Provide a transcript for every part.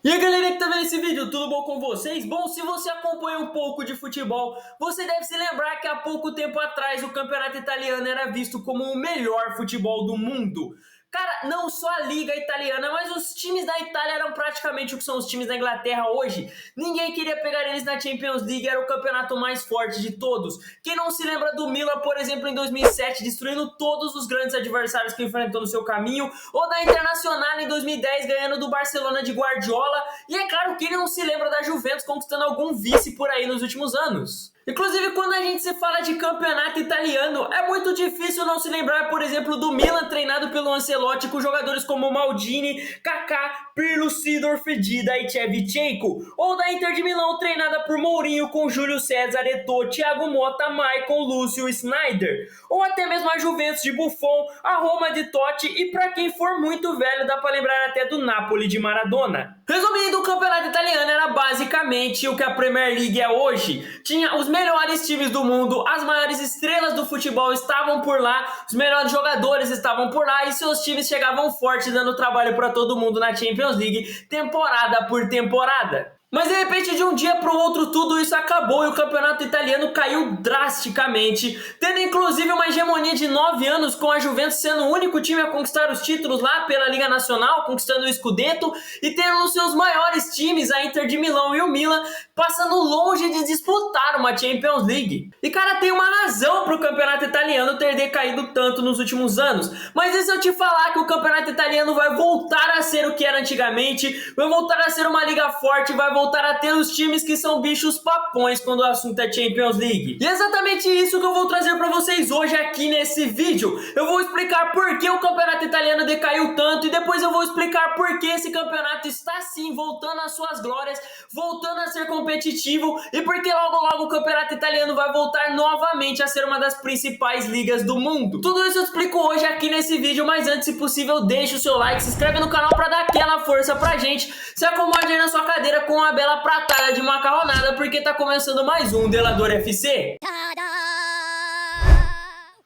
E aí galera que tá vendo esse vídeo, tudo bom com vocês? Bom, se você acompanha um pouco de futebol, você deve se lembrar que há pouco tempo atrás o campeonato italiano era visto como o melhor futebol do mundo. Cara, não só a liga italiana, mas os times da Itália eram praticamente o que são os times da Inglaterra hoje. Ninguém queria pegar eles na Champions League, era o campeonato mais forte de todos. Quem não se lembra do Milan, por exemplo, em 2007, destruindo todos os grandes adversários que enfrentou no seu caminho, ou da Internacional em 2010, ganhando do Barcelona de Guardiola, e é claro que ele não se lembra da Juventus conquistando algum vice por aí nos últimos anos. Inclusive, quando a gente se fala de campeonato italiano, é muito difícil não se lembrar, por exemplo, do Milan treinado pelo Ancelotti, com jogadores como Maldini, Kaká, Pirlo, Seedorf, Dida e Shevchenko, ou da Inter de Milão treinada por Mourinho com Júlio César, Eto'o, Thiago Motta, Maicon, Lúcio e Sneijder, ou até mesmo a Juventus de Buffon, a Roma de Totti e para quem for muito velho dá para lembrar até do Napoli de Maradona. Resumindo, o campeonato italiano era basicamente o que a Premier League é hoje. Tinha os melhores times do mundo, as maiores estrelas do futebol estavam por lá, os melhores jogadores estavam por lá e seus times chegavam forte dando trabalho para todo mundo na Champions League, temporada por temporada. Mas de repente, de um dia para o outro, tudo isso acabou e o campeonato italiano caiu drasticamente, tendo inclusive uma hegemonia de 9 anos, com a Juventus sendo o único time a conquistar os títulos lá pela Liga Nacional, conquistando o Scudetto, e tendo os seus maiores times, a Inter de Milão e o Milan, passando longe de disputar uma Champions League. E cara, tem uma razão para o campeonato italiano ter decaído tanto nos últimos anos, mas e se eu te falar que o campeonato italiano vai voltar a ser o que era antigamente, vai voltar a ser uma liga forte, vai voltar a ter os times que são bichos papões quando o assunto é Champions League. E é exatamente isso que eu vou trazer para vocês hoje aqui nesse vídeo. Eu vou explicar por que o campeonato italiano decaiu tanto e depois eu vou explicar por que esse campeonato está sim voltando às suas glórias, voltando a ser competitivo e porque logo logo o campeonato italiano vai voltar novamente a ser uma das principais ligas do mundo. Tudo isso eu explico hoje aqui nesse vídeo, mas antes, se possível, deixa o seu like, se inscreve no canal para dar aquela força pra gente, se acomode aí na sua cadeira com a bela pratada de macarronada, porque tá começando mais um Delador FC.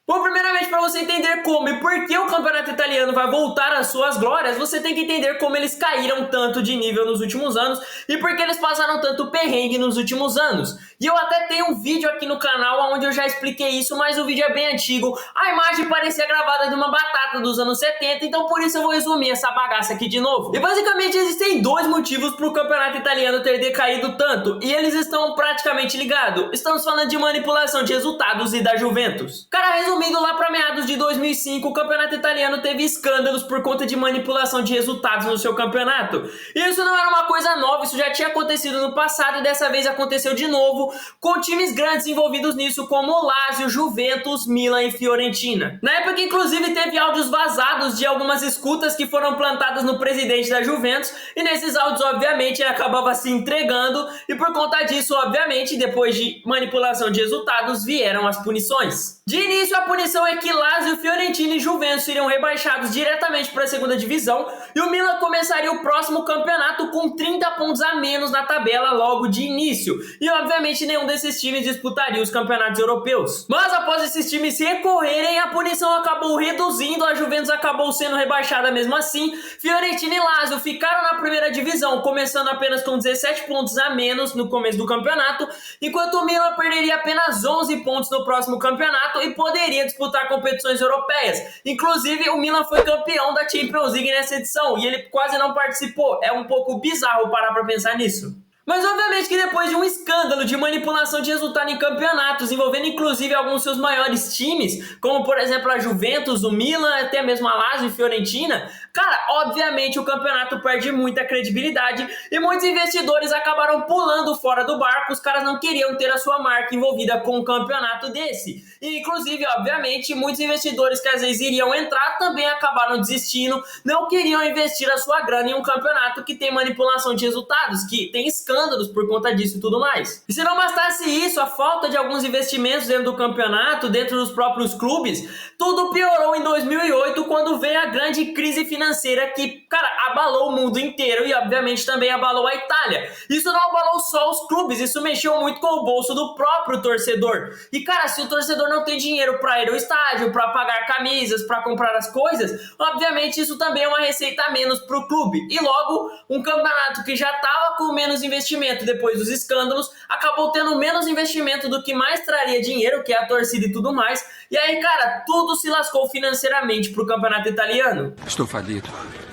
Bom, primeiramente, para você entender como e por que o campeonato italiano vai voltar às suas glórias, você tem que entender como eles caíram tanto de nível nos últimos anos e por que eles passaram tanto perrengue nos últimos anos. E eu até tenho um vídeo aqui no canal onde eu já expliquei isso, mas o vídeo é bem antigo, a imagem parecia gravada de uma batata dos anos 70, então por isso eu vou resumir essa bagaça aqui de novo. E basicamente existem dois motivos para o campeonato italiano ter decaído tanto, e eles estão praticamente ligados. Estamos falando de manipulação de resultados e da Juventus. Cara, resumindo, lá para meados de 2005, o campeonato italiano teve escândalos por conta de manipulação de resultados no seu campeonato. E isso não era uma coisa nova, isso já tinha acontecido no passado e dessa vez aconteceu de novo, com times grandes envolvidos nisso como Lazio, Juventus, Milan e Fiorentina. Na época, inclusive, teve áudios vazados de algumas escutas que foram plantadas no presidente da Juventus, e nesses áudios, obviamente, ele acabava se entregando, e por conta disso, obviamente, depois de manipulação de resultados, vieram as punições. De início, a punição é que Lazio, Fiorentina e Juventus seriam rebaixados diretamente para a segunda divisão, e o Milan começaria o próximo campeonato com 30 pontos a menos na tabela logo de início, e obviamente nenhum desses times disputaria os campeonatos europeus. Mas após esses times recorrerem, a punição acabou reduzindo, a Juventus acabou sendo rebaixada mesmo assim, Fiorentina e Lazio ficaram na primeira divisão, começando apenas com 17 pontos a menos no começo do campeonato, enquanto o Milan perderia apenas 11 pontos no próximo campeonato e poderia disputar competições europeias. Inclusive, o Milan foi campeão da Champions League nessa edição e ele quase não participou. É um pouco bizarro parar para pensar nisso. Mas obviamente que depois de um escândalo de manipulação de resultado em campeonatos, envolvendo inclusive alguns dos seus maiores times, como por exemplo a Juventus, o Milan, até mesmo a Lazio e Fiorentina, cara, obviamente o campeonato perde muita credibilidade e muitos investidores acabaram pulando fora do barco, os caras não queriam ter a sua marca envolvida com um campeonato desse. E inclusive, obviamente, muitos investidores que às vezes iriam entrar também acabaram desistindo, não queriam investir a sua grana em um campeonato que tem manipulação de resultados, que tem escândalos por conta disso e tudo mais. E se não bastasse isso, a falta de alguns investimentos dentro do campeonato, dentro dos próprios clubes, tudo piorou em 2008 quando veio a grande crise financeira financeira que, cara, abalou o mundo inteiro e obviamente também abalou a Itália. Isso não abalou só os clubes, isso mexeu muito com o bolso do próprio torcedor. E, cara, se o torcedor não tem dinheiro para ir ao estádio, para pagar camisas, para comprar as coisas, obviamente isso também é uma receita a menos para o clube. E logo, um campeonato que já estava com menos investimento depois dos escândalos, acabou tendo menos investimento do que mais traria dinheiro, que é a torcida e tudo mais. E aí, cara, tudo se lascou financeiramente pro campeonato italiano. Estou falido.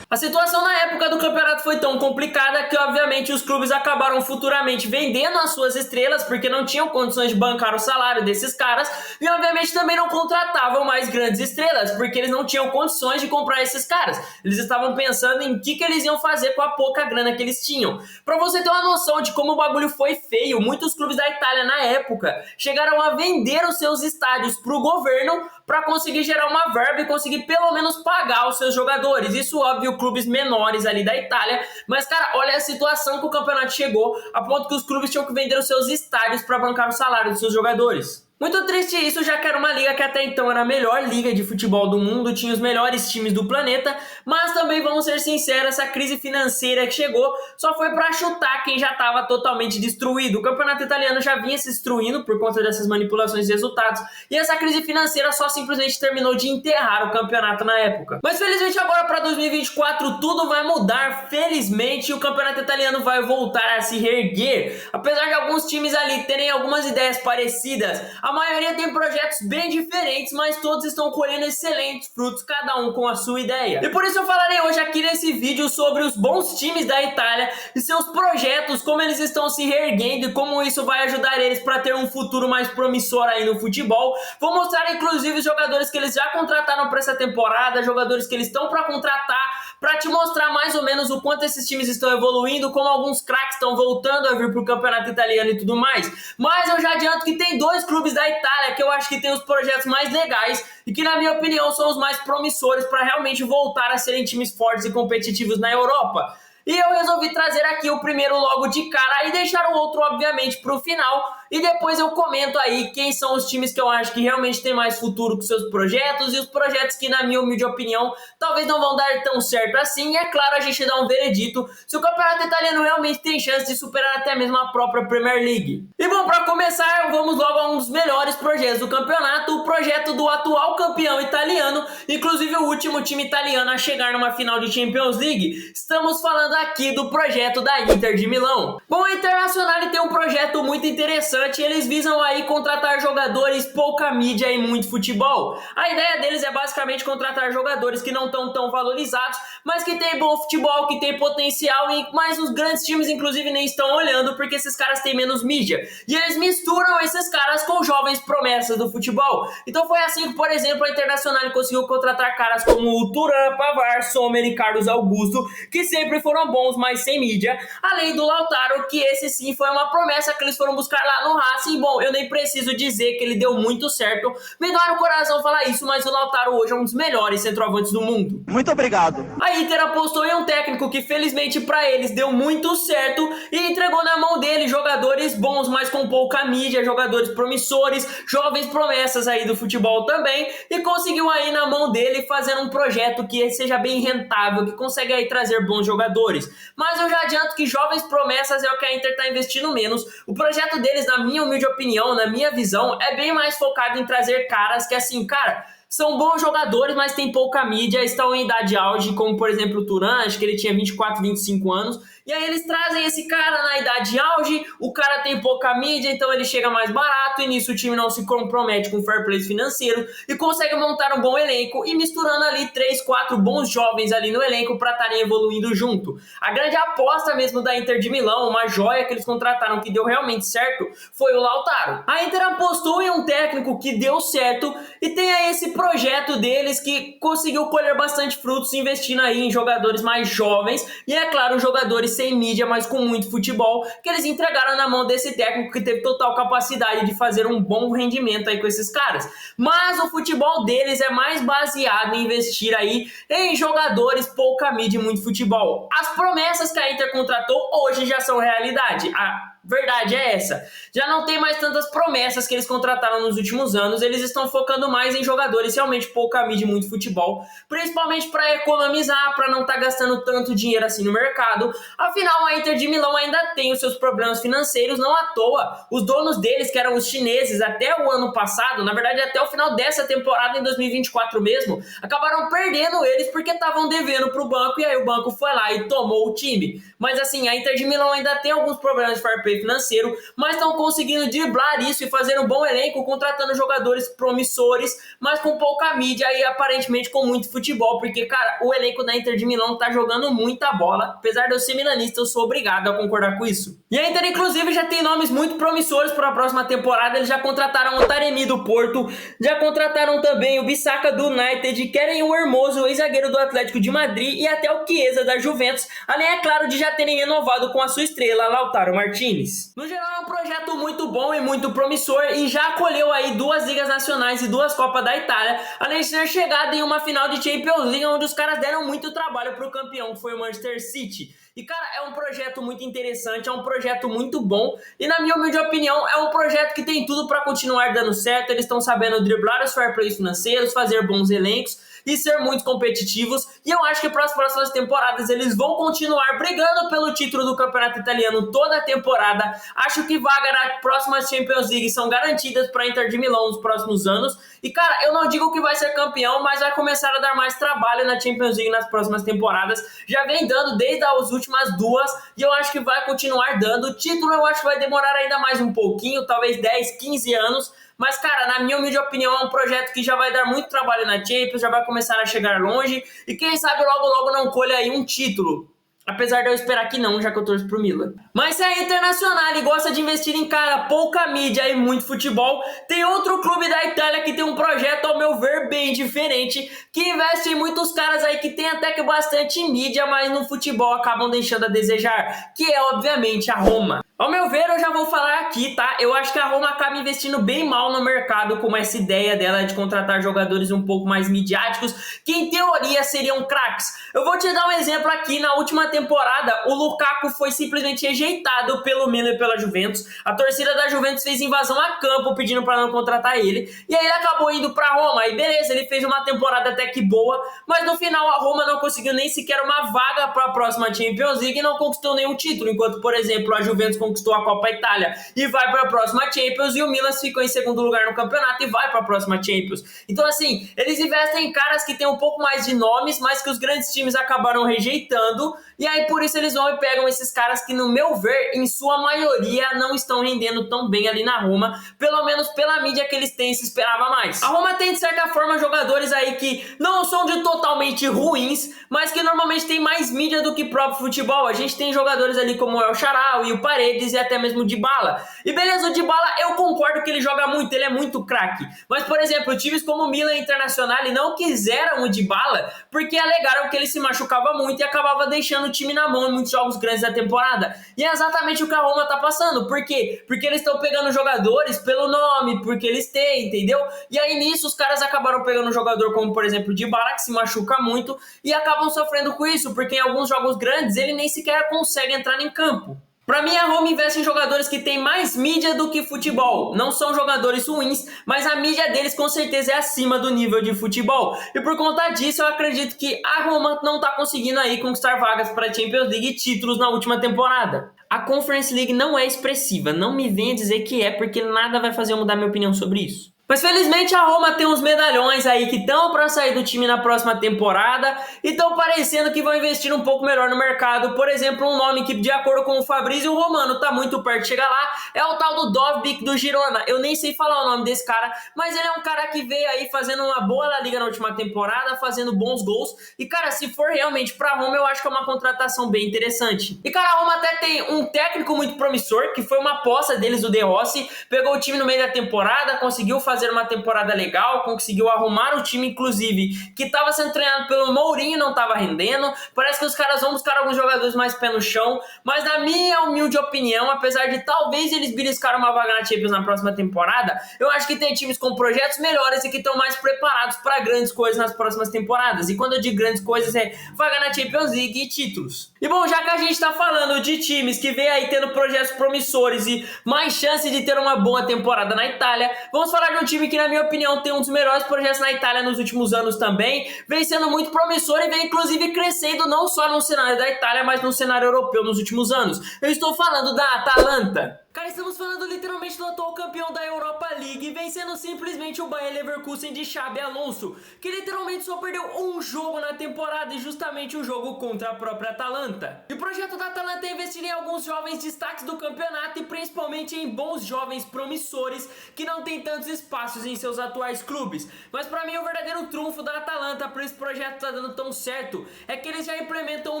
A situação na época do campeonato foi tão complicada que, obviamente, os clubes acabaram futuramente vendendo as suas estrelas porque não tinham condições de bancar o salário desses caras e, obviamente, também não contratavam mais grandes estrelas porque eles não tinham condições de comprar esses caras. Eles estavam pensando em que eles iam fazer com a pouca grana que eles tinham. Pra você ter uma noção de como o bagulho foi feio, muitos clubes da Itália, na época, chegaram a vender os seus estádios pro governo para conseguir gerar uma verba e conseguir pelo menos pagar os seus jogadores. Isso, óbvio, clubes menores ali da Itália, mas, cara, olha a situação que o campeonato chegou, a ponto que os clubes tinham que vender os seus estádios para bancar o salário dos seus jogadores. Muito triste isso, já que era uma liga que até então era a melhor liga de futebol do mundo, tinha os melhores times do planeta, mas também, vamos ser sinceros, essa crise financeira que chegou só foi para chutar quem já estava totalmente destruído. O campeonato italiano já vinha se destruindo por conta dessas manipulações de resultados, e essa crise financeira só simplesmente terminou de enterrar o campeonato na época. Mas felizmente agora para 2024 tudo vai mudar, felizmente o campeonato italiano vai voltar a se reerguer. Apesar de alguns times ali terem algumas ideias parecidas, a maioria tem projetos bem diferentes, mas todos estão colhendo excelentes frutos, cada um com a sua ideia. E por isso eu falarei hoje aqui nesse vídeo sobre os bons times da Itália e seus projetos, como eles estão se reerguendo e como isso vai ajudar eles para ter um futuro mais promissor aí no futebol. Vou mostrar inclusive os jogadores que eles já contrataram para essa temporada, jogadores que eles estão para contratar, para te mostrar mais ou menos o quanto esses times estão evoluindo, como alguns craques estão voltando a vir para o campeonato italiano e tudo mais. Mas eu já adianto que tem dois clubes da Itália que eu acho que tem os projetos mais legais e que, na minha opinião, são os mais promissores para realmente voltar a serem times fortes e competitivos na Europa. E eu resolvi trazer aqui o primeiro logo de cara e deixar o outro, obviamente, para o final. E depois eu comento aí quem são os times que eu acho que realmente tem mais futuro com seus projetos e os projetos que, na minha humilde opinião, talvez não vão dar tão certo assim. E é claro, a gente dá um veredito se o campeonato italiano realmente tem chance de superar até mesmo a própria Premier League. E bom, para começar, vamos logo a um dos melhores projetos do campeonato, o projeto do atual campeão italiano, inclusive o último time italiano a chegar numa final de Champions League. Estamos falando aqui do projeto da Inter de Milão. Bom, a Internazionale tem um projeto muito interessante. Eles visam aí contratar jogadores, pouca mídia e muito futebol. A ideia deles é basicamente contratar jogadores que não estão tão valorizados, mas que tem bom futebol, que tem potencial, mas os grandes times inclusive nem estão olhando porque esses caras têm menos mídia. E eles misturam esses caras com jovens promessas do futebol. Então foi assim que, por exemplo, a Internazionale conseguiu contratar caras como o Thuram, Pavard, Sommer e Carlos Augusto, que sempre foram bons, mas sem mídia. Além do Lautaro, que esse sim foi uma promessa que eles foram buscar lá no Racing. Bom, eu nem preciso dizer que ele deu muito certo. Me dói no coração falar isso, mas o Lautaro hoje é um dos melhores centroavantes do mundo. Muito obrigado. A Inter apostou em um técnico que felizmente para eles deu muito certo e entregou na mão dele jogadores bons, mas com pouca mídia, jogadores promissores, jovens promessas aí do futebol também, e conseguiu aí na mão dele fazer um projeto que seja bem rentável, que consegue aí trazer bons jogadores. Mas eu já adianto que jovens promessas é o que a Inter está investindo menos. O projeto deles, na minha humilde opinião, na minha visão, é bem mais focado em trazer caras que, assim, cara, são bons jogadores, mas tem pouca mídia, estão em idade auge, como por exemplo o Thuram, acho que ele tinha 24, 25 anos, e aí eles trazem esse cara na idade auge, o cara tem pouca mídia, então ele chega mais barato, e nisso o time não se compromete com fair play financeiro, e consegue montar um bom elenco, e misturando ali 3, 4 bons jovens ali no elenco para estarem evoluindo junto. A grande aposta mesmo da Inter de Milão, uma joia que eles contrataram que deu realmente certo, foi o Lautaro. A Inter apostou em um técnico que deu certo, e tem aí esse projeto deles que conseguiu colher bastante frutos investindo aí em jogadores mais jovens e, é claro, jogadores sem mídia, mas com muito futebol, que eles entregaram na mão desse técnico que teve total capacidade de fazer um bom rendimento aí com esses caras. Mas o futebol deles é mais baseado em investir aí em jogadores, pouca mídia e muito futebol. As promessas que a Inter contratou hoje já são realidade. A verdade é essa. Já não tem mais tantas promessas que eles contrataram nos últimos anos. Eles estão focando mais em jogadores realmente pouca mídia e muito futebol, principalmente para economizar, para não estar gastando tanto dinheiro assim no mercado. Afinal, a Inter de Milão ainda tem os seus problemas financeiros, não à toa. Os donos deles, que eram os chineses até o ano passado, na verdade até o final dessa temporada em 2024 mesmo, acabaram perdendo eles porque estavam devendo para o banco, e aí o banco foi lá e tomou o time. Mas assim, a Inter de Milão ainda tem alguns problemas de fair play financeiro, mas estão conseguindo driblar isso e fazer um bom elenco, contratando jogadores promissores, mas com pouca mídia e aparentemente com muito futebol, porque, cara, o elenco da Inter de Milão tá jogando muita bola. Apesar de eu ser milanista, eu sou obrigado a concordar com isso. E a Inter, inclusive, já tem nomes muito promissores para a próxima temporada. Eles já contrataram o Taremi do Porto, já contrataram também o Bissaka do United, querem o Hermoso, ex-zagueiro do Atlético de Madrid, e até o Chiesa da Juventus, além, é claro, de já terem renovado com a sua estrela, Lautaro Martinez. No geral, é um projeto muito bom e muito promissor, e já acolheu aí 2 ligas nacionais e 2 Copas da Itália, além de ter chegado em uma final de Champions League, onde os caras deram muito trabalho pro campeão, que foi o Manchester City. E, cara, é um projeto muito interessante, é um projeto muito bom, e na minha humilde opinião, é um projeto que tem tudo para continuar dando certo. Eles estão sabendo driblar os fair plays financeiros, fazer bons elencos e ser muito competitivos, e eu acho que para as próximas temporadas eles vão continuar brigando pelo título do campeonato italiano toda a temporada. Acho que vaga na próxima Champions League são garantidas para a Inter de Milão nos próximos anos, e, cara, eu não digo que vai ser campeão, mas vai começar a dar mais trabalho na Champions League nas próximas temporadas. Já vem dando desde as últimas 2, e eu acho que vai continuar dando. O título eu acho que vai demorar ainda mais um pouquinho, talvez 10, 15 anos, mas, cara, na minha humilde opinião, é um projeto que já vai dar muito trabalho na Champions, já vai começar a chegar longe, e quem sabe logo logo não colhe aí um título. Apesar de eu esperar que não, já que eu torço pro Milan. Mas se é internacional e gosta de investir em, cara, pouca mídia e muito futebol, tem outro clube da Itália que tem um projeto, ao meu ver, bem diferente, que investe em muitos caras aí que tem até que bastante mídia, mas no futebol acabam deixando a desejar, que é, obviamente, a Roma. Ao meu ver, eu já vou falar aqui, tá? Eu acho que a Roma acaba investindo bem mal no mercado com essa ideia dela de contratar jogadores um pouco mais midiáticos, que em teoria seriam craques. Eu vou te dar um exemplo aqui. Na última temporada, o Lukaku foi simplesmente rejeitado pelo Milan e pela Juventus. A torcida da Juventus fez invasão a campo pedindo para não contratar ele, e aí ele acabou indo para Roma. E beleza, ele fez uma temporada até que boa, mas no final a Roma não conseguiu nem sequer uma vaga para a próxima Champions League e não conquistou nenhum título, enquanto, por exemplo, a Juventus conquistou a Copa Itália e vai para a próxima Champions, e o Milan ficou em segundo lugar no campeonato e vai para a próxima Champions. Então, assim, eles investem em caras que têm um pouco mais de nomes, mas que os grandes times acabaram rejeitando, e aí por isso eles vão e pegam esses caras que, no meu ver, em sua maioria não estão rendendo tão bem ali na Roma, pelo menos pela mídia que eles têm, se esperava mais. A Roma tem, de certa forma, jogadores aí que não são de totalmente ruins, mas que normalmente tem mais mídia do que próprio futebol. A gente tem jogadores ali como o El Shaarawy, o Paredes e até mesmo o Dybala. E beleza, o Dybala, eu concordo que ele joga muito, ele é muito craque. Mas, por exemplo, times como o Milan e Internacional não quiseram o Dybala porque alegaram que ele se machucava muito e acabava deixando o time na mão em muitos jogos grandes da temporada. E é exatamente o que a Roma tá passando. Por quê? Porque eles estão pegando jogadores pelo nome, porque eles têm, entendeu? E aí nisso os caras acabaram pegando um jogador como, por exemplo, o Dybala, que se machuca muito, e acabam sofrendo com isso, porque em alguns jogos grandes ele nem sequer consegue entrar em campo. Pra mim, a Roma investe em jogadores que têm mais mídia do que futebol. Não são jogadores ruins, mas a mídia deles com certeza é acima do nível de futebol. E por conta disso, eu acredito que a Roma não tá conseguindo aí conquistar vagas para a Champions League e títulos na última temporada. A Conference League não é expressiva, não me venha dizer que é, porque nada vai fazer eu mudar minha opinião sobre isso. Mas felizmente a Roma tem uns medalhões aí que estão para sair do time na próxima temporada e estão parecendo que vão investir um pouco melhor no mercado. Por exemplo, um nome que, de acordo com o Fabrício Romano, está muito perto de chegar lá, é o tal do Dovbyk do Girona. Eu nem sei falar o nome desse cara, mas ele é um cara que veio aí fazendo uma boa La Liga na última temporada, fazendo bons gols. E, cara, se for realmente para a Roma, eu acho que é uma contratação bem interessante. E, cara, a Roma até tem um técnico muito promissor, que foi uma aposta deles, o De Rossi. Pegou o time no meio da temporada, conseguiu fazer fazer uma temporada legal, conseguiu arrumar o time, inclusive, que estava sendo treinado pelo Mourinho, não estava rendendo. Parece que os caras vão buscar alguns jogadores mais pé no chão, mas na minha humilde opinião, apesar de talvez eles beliscar uma vaga na Champions na próxima temporada, eu acho que tem times com projetos melhores e que estão mais preparados para grandes coisas nas próximas temporadas. E quando eu digo grandes coisas, é vaga na Champions League e títulos. E bom, já que a gente está falando de times que vem aí tendo projetos promissores e mais chance de ter uma boa temporada na Itália, vamos falar de um time que, na minha opinião, tem um dos melhores projetos na Itália nos últimos anos também, vem sendo muito promissor e vem inclusive crescendo não só no cenário da Itália, mas no cenário europeu nos últimos anos. Eu estou falando da Atalanta. Cara, estamos falando literalmente do atual campeão da Europa League, vencendo simplesmente o Bayer Leverkusen de Xabi Alonso, que literalmente só perdeu um jogo na temporada e justamente o jogo contra a própria Atalanta. E o projeto da Atalanta é investir em alguns jovens destaques do campeonato e principalmente em bons jovens promissores que não têm tantos espaços em seus atuais clubes. Mas pra mim o verdadeiro trunfo da Atalanta por esse projeto tá dando tão certo é que eles já implementam o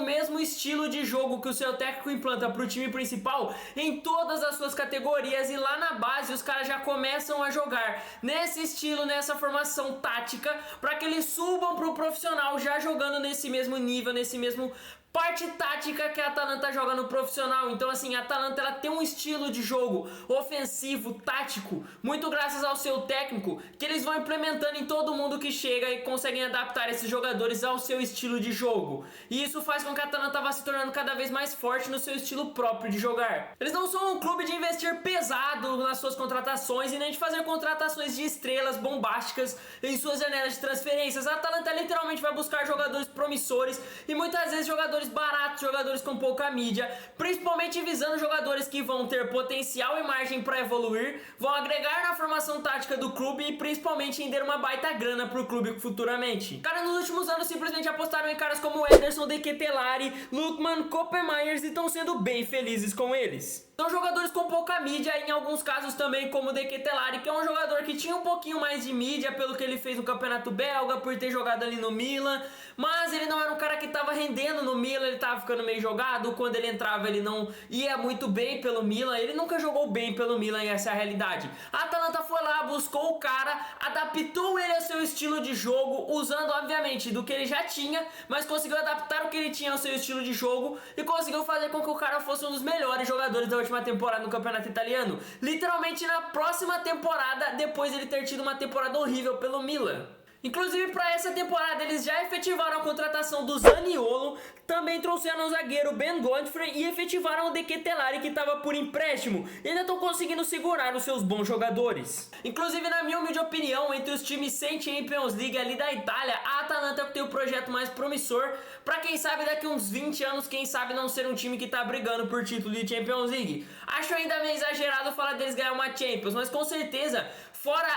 mesmo estilo de jogo que o seu técnico implanta pro time principal em todas as suas categorias, e lá na base os caras já começam a jogar nesse estilo, nessa formação tática, para que eles subam pro profissional já jogando nesse mesmo nível, nesse mesmo parte tática que a Atalanta joga no profissional. Então assim, a Atalanta ela tem um estilo de jogo ofensivo, tático, muito graças ao seu técnico, que eles vão implementando em todo mundo que chega e conseguem adaptar esses jogadores ao seu estilo de jogo. E isso faz com que a Atalanta vá se tornando cada vez mais forte no seu estilo próprio de jogar. Eles não são um clube de investir pesado nas suas contratações e nem de fazer contratações de estrelas bombásticas em suas janelas de transferências. A Atalanta literalmente vai buscar jogadores promissores e muitas vezes jogadores baratos, jogadores com pouca mídia, principalmente visando jogadores que vão ter potencial e margem para evoluir, vão agregar na formação tática do clube e principalmente render uma baita grana pro clube futuramente. Cara, nos últimos anos simplesmente apostaram em caras como Ederson, De Ketelaere, Lookman, Kopenmeiers e estão sendo bem felizes com eles. São jogadores com pouca mídia, em alguns casos também como o De Ketelaere, que é um jogador que tinha um pouquinho mais de mídia pelo que ele fez no Campeonato Belga, por ter jogado ali no Milan, mas ele não era um cara que estava rendendo no Milan, ele estava ficando meio jogado, quando ele entrava ele não ia muito bem pelo Milan, ele nunca jogou bem pelo Milan e essa é a realidade. A Atalanta foi lá, buscou o cara, adaptou ele ao seu estilo de jogo, usando obviamente do que ele já tinha, mas conseguiu adaptar o que ele tinha ao seu estilo de jogo e conseguiu fazer com que o cara fosse um dos melhores jogadores da última temporada no campeonato italiano, literalmente na próxima temporada, depois de ele ter tido uma temporada horrível pelo Milan. Inclusive para essa temporada eles já efetivaram a contratação do Zaniolo, também trouxeram o zagueiro Ben Godfrey e efetivaram o De Ketelaere que estava por empréstimo e ainda estão conseguindo segurar os seus bons jogadores. Inclusive, na minha humilde opinião, entre os times sem Champions League ali da Itália, a Atalanta tem o projeto mais promissor para quem sabe daqui uns 20 anos, quem sabe não ser um time que está brigando por título de Champions League. Acho ainda meio exagerado falar deles ganhar uma Champions, mas com certeza, fora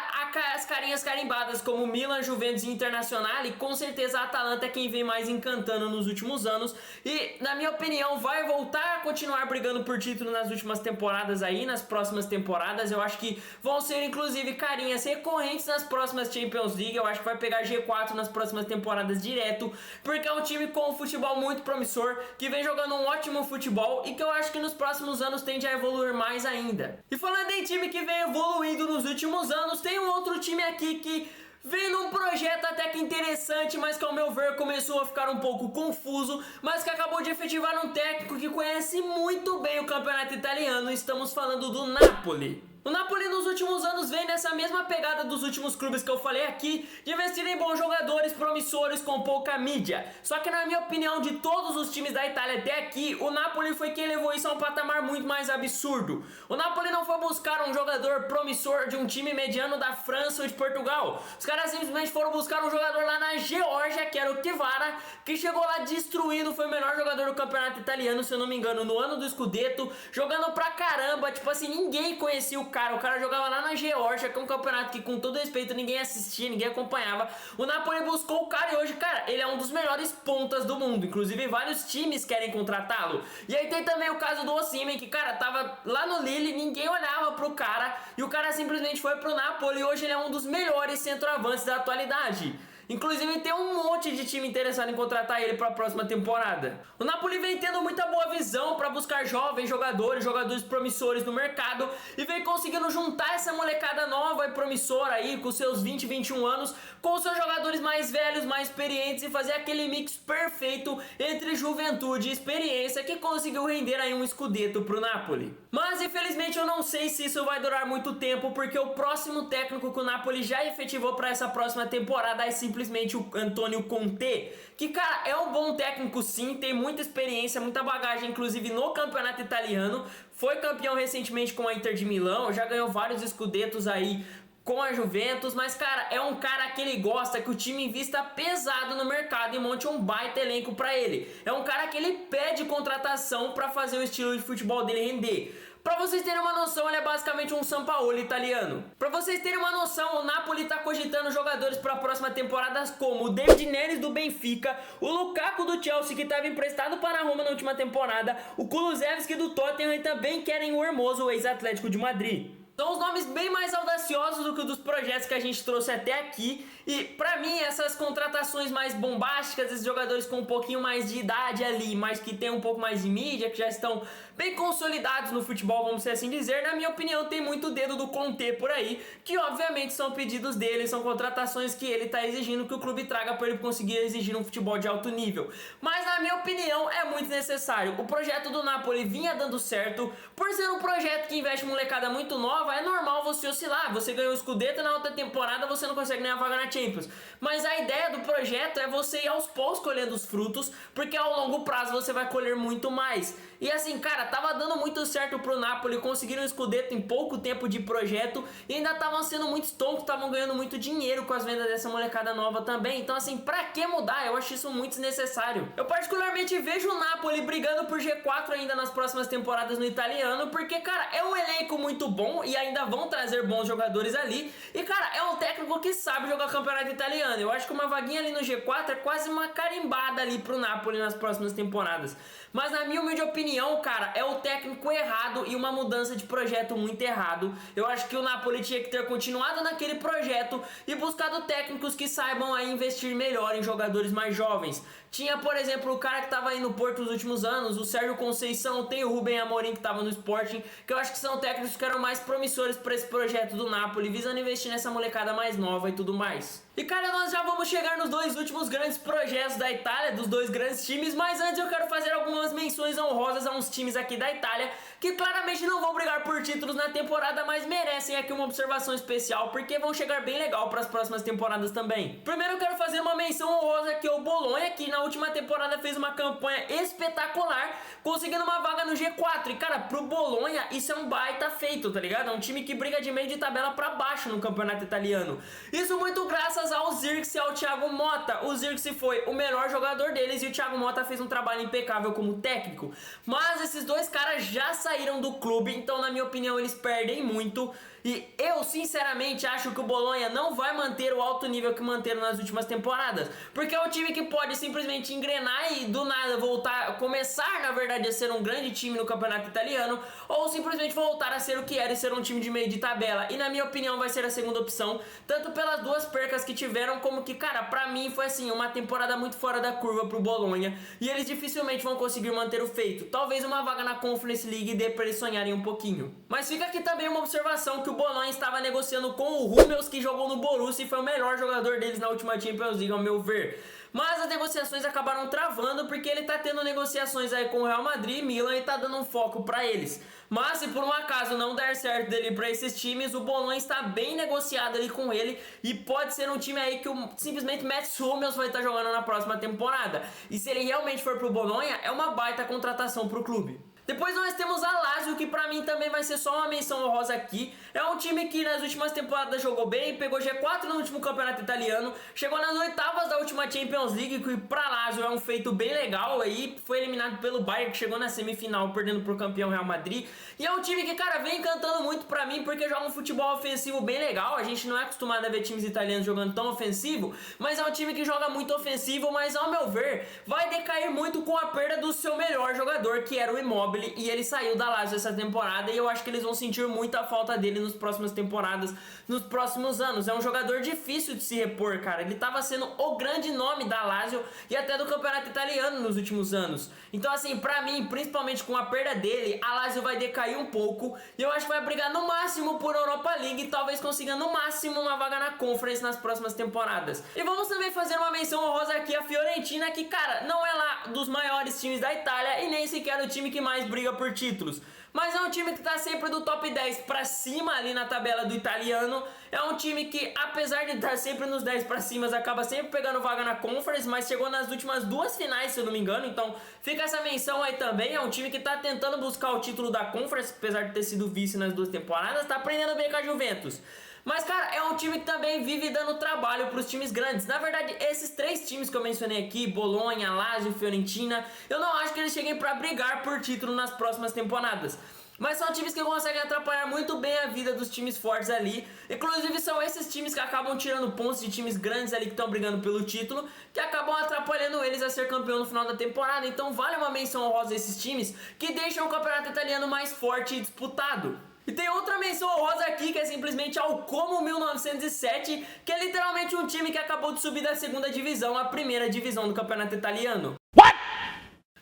as carinhas carimbadas como Milan, Juventus e Internazionale, com certeza a Atalanta é quem vem mais encantando nos últimos anos e, na minha opinião, vai voltar a continuar brigando por título nas últimas temporadas aí, nas próximas temporadas. Eu acho que vão ser, inclusive, carinhas recorrentes nas próximas Champions League. Eu acho que vai pegar G4 nas próximas temporadas direto, porque é um time com um futebol muito promissor, que vem jogando um ótimo futebol e que eu acho que nos próximos anos tende a evoluir mais ainda. E falando em time que vem evoluindo nos últimos anos, tem um outro time aqui que vem num projeto até que interessante, mas que ao meu ver começou a ficar um pouco confuso, mas que acabou de efetivar um técnico que conhece muito bem o campeonato italiano. Estamos falando do Napoli. O Napoli nos últimos anos vem nessa mesma pegada dos últimos clubes que eu falei aqui, de investir em bons jogadores promissores com pouca mídia. Só que na minha opinião, de todos os times da Itália até aqui, o Napoli foi quem levou isso a um patamar muito mais absurdo. O Napoli não foi buscar um jogador promissor de um time mediano da França ou de Portugal. Os caras simplesmente foram buscar um jogador lá na Geórgia, que era o Kvara, que chegou lá destruindo, foi o melhor jogador do campeonato italiano, se eu não me engano, no ano do Scudetto, jogando pra caramba, tipo assim, ninguém conhecia o cara jogava lá na Geórgia, que é um campeonato que, com todo respeito, ninguém assistia, ninguém acompanhava. O Napoli buscou o cara e hoje, cara, ele é um dos melhores pontas do mundo. Inclusive, vários times querem contratá-lo. E aí tem também o caso do Osimhen, que, cara, tava lá no Lille, ninguém olhava pro cara, e o cara simplesmente foi pro Napoli e hoje ele é um dos melhores centroavantes da atualidade. Inclusive tem um monte de time interessado em contratar ele para a próxima temporada. O Napoli vem tendo muita boa visão para buscar jovens jogadores promissores no mercado e vem conseguindo juntar essa molecada nova e promissora aí com seus 20, 21 anos com seus jogadores mais velhos, mais experientes e fazer aquele mix perfeito entre juventude e experiência que conseguiu render aí um scudetto pro Napoli. Mas infelizmente eu não sei se isso vai durar muito tempo, porque o próximo técnico que o Napoli já efetivou para essa próxima temporada é simplesmente o Antonio Conte, que cara, é um bom técnico sim, tem muita experiência, muita bagagem inclusive no campeonato italiano, foi campeão recentemente com a Inter de Milão, já ganhou vários scudettos aí com a Juventus, mas cara, é um cara que ele gosta que o time invista pesado no mercado e monte um baita elenco pra ele. É um cara que ele pede contratação pra fazer o estilo de futebol dele render. Pra vocês terem uma noção, ele é basicamente um Sampaoli italiano. Pra vocês terem uma noção, o Napoli tá cogitando jogadores pra próxima temporada como o David Neres do Benfica, o Lukaku do Chelsea, que tava emprestado para a Roma na última temporada, o Kulusevski do Tottenham e também querem o Hermoso, o ex-Atlético de Madrid. São os nomes bem mais audaciosos do que os dos projetos que a gente trouxe até aqui. E pra mim, essas contratações mais bombásticas, esses jogadores com um pouquinho mais de idade ali, mas que tem um pouco mais de mídia, que já estão bem consolidados no futebol, vamos assim dizer, na minha opinião, tem muito dedo do Conte por aí, que obviamente são pedidos dele, são contratações que ele tá exigindo que o clube traga para ele conseguir exigir um futebol de alto nível. Mas na minha opinião, é muito necessário. O projeto do Napoli vinha dando certo, por ser um projeto que investe molecada muito nova, é normal você oscilar. Você ganhou o Scudetto, na outra temporada você não consegue nem a vaga na Champions. Mas a ideia do projeto é você ir aos poucos colhendo os frutos, porque ao longo prazo você vai colher muito mais. E assim, cara, tava dando muito certo pro Napoli, conseguiram um Scudetto em pouco tempo de projeto e ainda estavam sendo muito stonks, estavam ganhando muito dinheiro com as vendas dessa molecada nova também. Então assim, pra que mudar? Eu acho isso muito desnecessário. Eu particularmente vejo o Napoli brigando por G4 ainda nas próximas temporadas no italiano, porque, cara, é um elenco muito bom e ainda vão trazer bons jogadores ali. E, cara, é um técnico que sabe jogar campeonato italiano. Eu acho que uma vaguinha ali no G4 é quase uma carimbada ali pro Napoli nas próximas temporadas. Mas na minha humilde opinião, cara, é o técnico errado e uma mudança de projeto muito errado. Eu acho que o Napoli tinha que ter continuado naquele projeto e buscado técnicos que saibam aí investir melhor em jogadores mais jovens. Tinha, por exemplo, o cara que estava aí no Porto nos últimos anos, o Sérgio Conceição, tem o Rubem Amorim que estava no Sporting, que eu acho que são técnicos que eram mais promissores para esse projeto do Napoli, visando investir nessa molecada mais nova e tudo mais. E cara, nós já vamos chegar nos dois últimos grandes projetos da Itália, dos dois grandes times, mas antes eu quero fazer algumas menções honrosas a uns times aqui da Itália, que claramente não vão brigar por títulos na temporada, mas merecem aqui uma observação especial, porque vão chegar bem legal para as próximas temporadas também. Primeiro eu quero fazer uma menção honrosa que é o Bolonha, que na última temporada fez uma campanha espetacular, conseguindo uma vaga no G4, e cara, pro Bolonha isso é um baita feito, tá ligado? É um time que briga de meio de tabela para baixo no campeonato italiano. Isso muito graças ao Zirkzee e ao Thiago Motta. O Zirkzee foi o melhor jogador deles e o Thiago Motta fez um trabalho impecável como técnico. Mas esses dois caras já saíram do clube, então na minha opinião eles perdem muito. E eu sinceramente acho que o Bolonha não vai manter o alto nível que manteram nas últimas temporadas, porque é um time que pode simplesmente engrenar e do nada voltar, começar na verdade a ser um grande time no campeonato italiano, ou simplesmente voltar a ser o que era e ser um time de meio de tabela. E na minha opinião vai ser a segunda opção, tanto pelas duas percas que tiveram, como que, cara, pra mim foi assim, uma temporada muito fora da curva pro Bolonha, e eles dificilmente vão conseguir manter o feito. Talvez uma vaga na Conference League dê pra eles sonharem um pouquinho. Mas fica aqui também uma observação que o Bolonha estava negociando com o Hummels, que jogou no Borussia e foi o melhor jogador deles na última Champions League, ao meu ver. Mas as negociações acabaram travando porque ele tá tendo negociações aí com o Real Madrid e Milan e tá dando um foco pra eles. Mas se por um acaso não der certo dele pra esses times, o Bolonha está bem negociado ali com ele e pode ser um time aí que simplesmente Mats Hummels vai estar jogando na próxima temporada. E se ele realmente for pro Bolonha, é uma baita contratação pro clube. Depois nós temos a Lazio, que pra mim também vai ser só uma menção honrosa aqui. É um time que nas últimas temporadas jogou bem, pegou G4 no último campeonato italiano, chegou nas oitavas da última Champions League, que pra Lazio é um feito bem legal aí, foi eliminado pelo Bayern, que chegou na semifinal perdendo pro campeão Real Madrid. E é um time que, cara, vem encantando muito pra mim, porque joga um futebol ofensivo bem legal. A gente não é acostumado a ver times italianos jogando tão ofensivo, mas é um time que joga muito ofensivo, mas ao meu ver, vai decair muito com a perda do seu melhor jogador, que era o Immobile, e ele saiu da Lazio essa nessa temporada e eu acho que eles vão sentir muita falta dele nas próximas temporadas, nos próximos anos. É um jogador difícil de se repor, cara. Ele tava sendo o grande nome da Lazio e até do campeonato italiano nos últimos anos. Então assim, pra mim, principalmente com a perda dele, a Lazio vai decair um pouco e eu acho que vai brigar no máximo por Europa League e talvez consiga no máximo uma vaga na Conference nas próximas temporadas. E vamos também fazer uma menção honrosa aqui a Fiorentina, que cara, não é lá dos maiores times da Itália e nem sequer o time que mais briga por títulos, mas é um time que tá sempre do top 10 pra cima ali na tabela do italiano. É um time que, apesar de estar sempre nos 10 pra cima, acaba sempre pegando vaga na Conference, mas chegou nas últimas 2 finais, se eu não me engano, então fica essa menção aí também. É um time que tá tentando buscar o título da Conference, apesar de ter sido vice nas 2 temporadas, tá aprendendo bem com a Juventus. Mas, cara, é um time que também vive dando trabalho para os times grandes. Na verdade, esses 3 times que eu mencionei aqui, Bolonha, Lazio e Fiorentina, eu não acho que eles cheguem para brigar por título nas próximas temporadas. Mas são times que conseguem atrapalhar muito bem a vida dos times fortes ali. Inclusive são esses times que acabam tirando pontos de times grandes ali que estão brigando pelo título, que acabam atrapalhando eles a ser campeão no final da temporada. Então vale uma menção honrosa a esses times que deixam o campeonato italiano mais forte e disputado. E tem outra menção honrosa aqui, que é simplesmente ao Como 1907, que é literalmente um time que acabou de subir da segunda divisão à primeira divisão do campeonato italiano.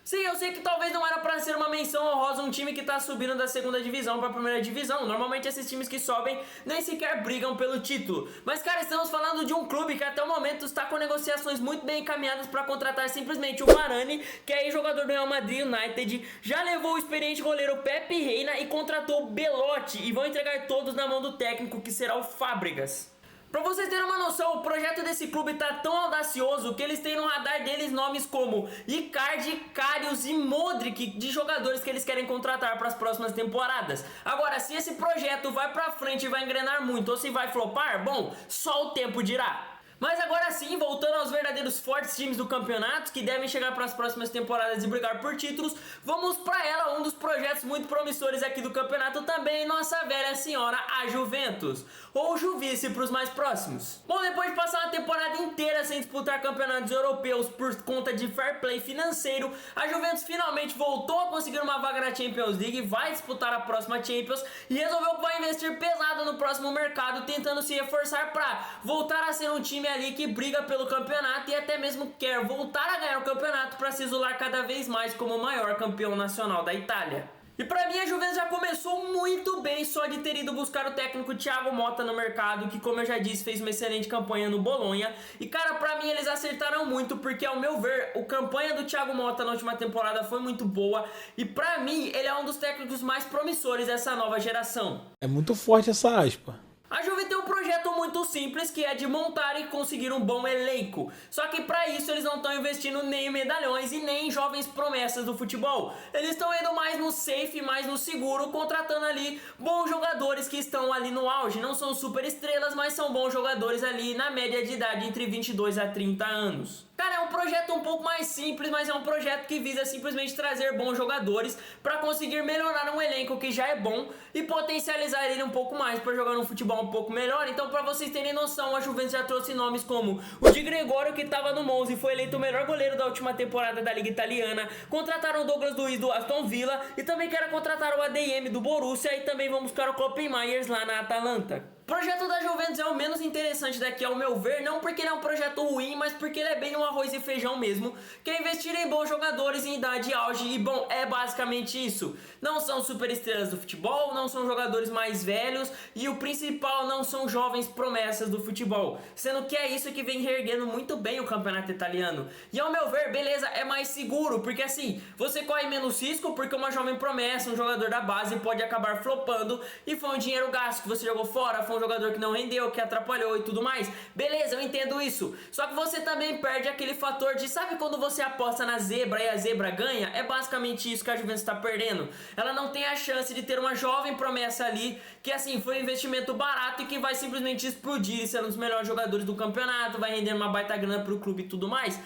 Sim, eu sei que talvez não era pra ser uma menção honrosa um time que tá subindo da segunda divisão pra primeira divisão. Normalmente esses times que sobem nem sequer brigam pelo título. Mas, cara, estamos falando de um clube que até o momento está com negociações muito bem encaminhadas pra contratar simplesmente o Varane, que é jogador do Real Madrid United. Já levou o experiente goleiro Pepe Reina e contratou o Belotti. E vão entregar todos na mão do técnico, que será o Fábregas. Pra vocês terem uma noção, o projeto desse clube tá tão audacioso que eles têm no radar deles nomes como Icardi, Karius e Modric, de jogadores que eles querem contratar para as próximas temporadas. Agora, se esse projeto vai pra frente e vai engrenar muito ou se vai flopar, bom, só o tempo dirá. Mas agora sim, voltando aos verdadeiros fortes times do campeonato, que devem chegar para as próximas temporadas e brigar por títulos, vamos para ela, um dos projetos muito promissores aqui do campeonato também, nossa velha senhora, a Juventus, ou Juvice para os mais próximos. Bom, depois de passar uma temporada inteira sem disputar campeonatos europeus por conta de fair play financeiro, a Juventus finalmente voltou a conseguir uma vaga na Champions League, vai disputar a próxima Champions e resolveu que vai investir pesado no próximo mercado, tentando se reforçar para voltar a ser um time ali que briga pelo campeonato e até mesmo quer voltar a ganhar o campeonato para se isolar cada vez mais como o maior campeão nacional da Itália. E pra mim a Juventus já começou muito bem só de ter ido buscar o técnico Thiago Motta no mercado, que, como eu já disse, fez uma excelente campanha no Bolonha. E cara, pra mim eles acertaram muito, porque ao meu ver, a campanha do Thiago Motta na última temporada foi muito boa. E pra mim, ele é um dos técnicos mais promissores dessa nova geração. É muito forte essa aspa. A Juve tem um projeto muito simples, que é de montar e conseguir um bom elenco. Só que para isso eles não estão investindo nem em medalhões e nem em jovens promessas do futebol. Eles estão indo mais no safe, mais no seguro, contratando ali bons jogadores que estão ali no auge. Não são super estrelas, mas são bons jogadores ali na média de idade entre 22 a 30 anos. Cara, é um projeto um pouco mais simples, mas é um projeto que visa simplesmente trazer bons jogadores para conseguir melhorar um elenco que já é bom e potencializar ele um pouco mais para jogar um futebol um pouco melhor. Então, para vocês terem noção, a Juventus já trouxe nomes como o de Gregório, que estava no Monza e foi eleito o melhor goleiro da última temporada da Liga Italiana. Contrataram o Douglas Luiz do Aston Villa e também querem contratar o ADM do Borussia e também vão buscar o Kopen Myers lá na Atalanta. O projeto da Juventus é o menos interessante daqui ao meu ver, não porque ele é um projeto ruim, mas porque ele é bem um arroz e feijão mesmo, que é investir em bons jogadores em idade auge e bom, é basicamente isso. Não são super estrelas do futebol, não são jogadores mais velhos e o principal não são jovens promessas do futebol, sendo que é isso que vem reerguendo muito bem o campeonato italiano. E ao meu ver, beleza, é mais seguro, porque assim, você corre menos risco porque uma jovem promessa, um jogador da base pode acabar flopando e foi um dinheiro gasto que você jogou fora, foi um jogador que não rendeu, que atrapalhou e tudo mais. Beleza, eu entendo isso. Só que você também perde aquele fator de, sabe quando você aposta na zebra e a zebra ganha? É basicamente isso que a Juventus está perdendo. Ela não tem a chance de ter uma jovem promessa ali, que assim, foi um investimento barato e que vai simplesmente explodir e ser um dos melhores jogadores do campeonato, vai render uma baita grana pro clube e tudo mais.